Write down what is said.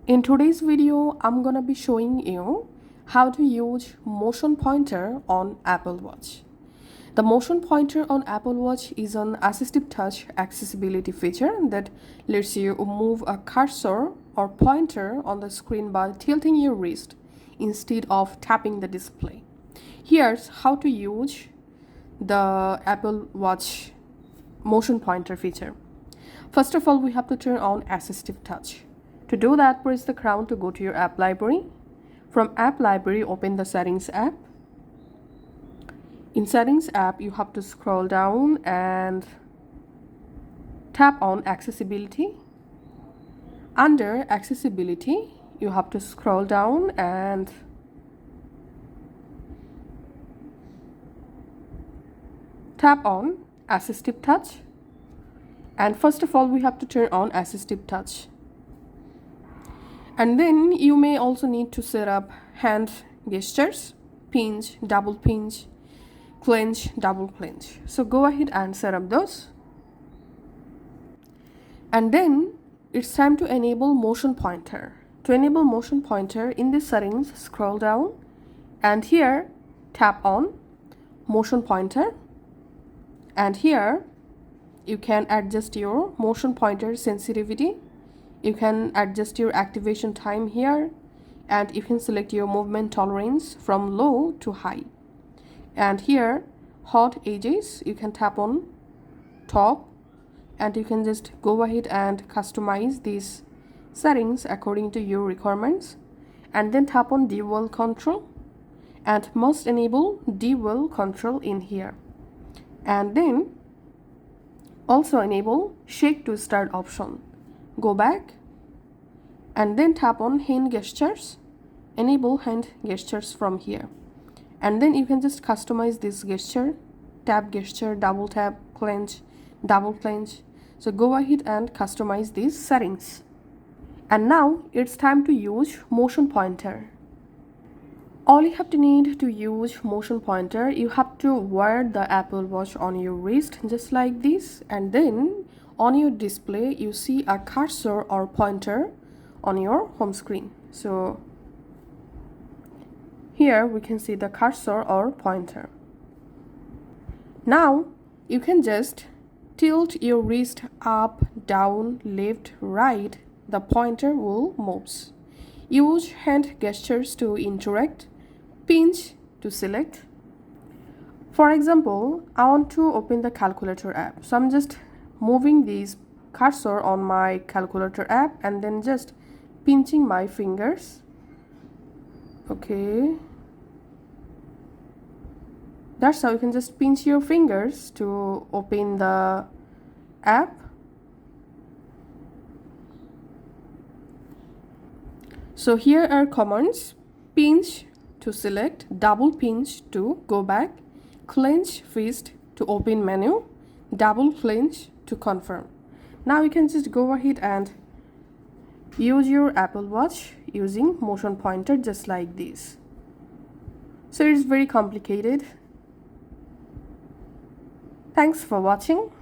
In today's video, I'm gonna be showing you how to use motion pointer on Apple Watch. The motion pointer on Apple Watch is an assistive touch accessibility feature that lets you move a cursor or pointer on the screen by tilting your wrist instead of tapping the display. Here's how to use the Apple Watch motion pointer feature. First of all, we have to turn on assistive touch. To do that, press the crown to go to your app library. From app library, open the settings app. In settings app, you have to scroll down and tap on accessibility. Under accessibility, you have to scroll down and tap on assistive touch. And first of all, we have to turn on assistive touch. And then you may also need to set up hand gestures, pinch, double pinch, clench, double clench. So go ahead and set up those. And then it's time to enable motion pointer. To enable motion pointer, in the settings, scroll down and here tap on motion pointer. And here you can adjust your motion pointer sensitivity. You can adjust your activation time here, and you can select your movement tolerance from low to high. And here, hot edges, you can tap on top, and you can just go ahead and customize these settings according to your requirements. And then tap on dual control, and must enable dual control in here. And then also enable shake to start option. Go back and then tap on hand gestures. Enable hand gestures from here. And then you can just customize this gesture. Tap gesture, double tap, clench, double clench. So go ahead and customize these settings. And now it's time to use motion pointer. All you have to need to use motion pointer, you have to wear the Apple Watch on your wrist just like this, and then on your display you see a cursor or pointer on your home screen. So here we can see the cursor or pointer. Now you can just tilt your wrist up, down, left, right. The pointer will move. Use hand gestures to interact. Pinch to select. For example, I want to open the calculator app. So I'm just moving this cursor on my calculator app and then just pinching my fingers. Okay. That's how you can just pinch your fingers to open the app. So here are commands. Pinch to select, double pinch to go back, clench fist to open menu, double clench to confirm. Now you can just go ahead and use your Apple Watch using motion pointer just like this. So it's very complicated. Thanks for watching.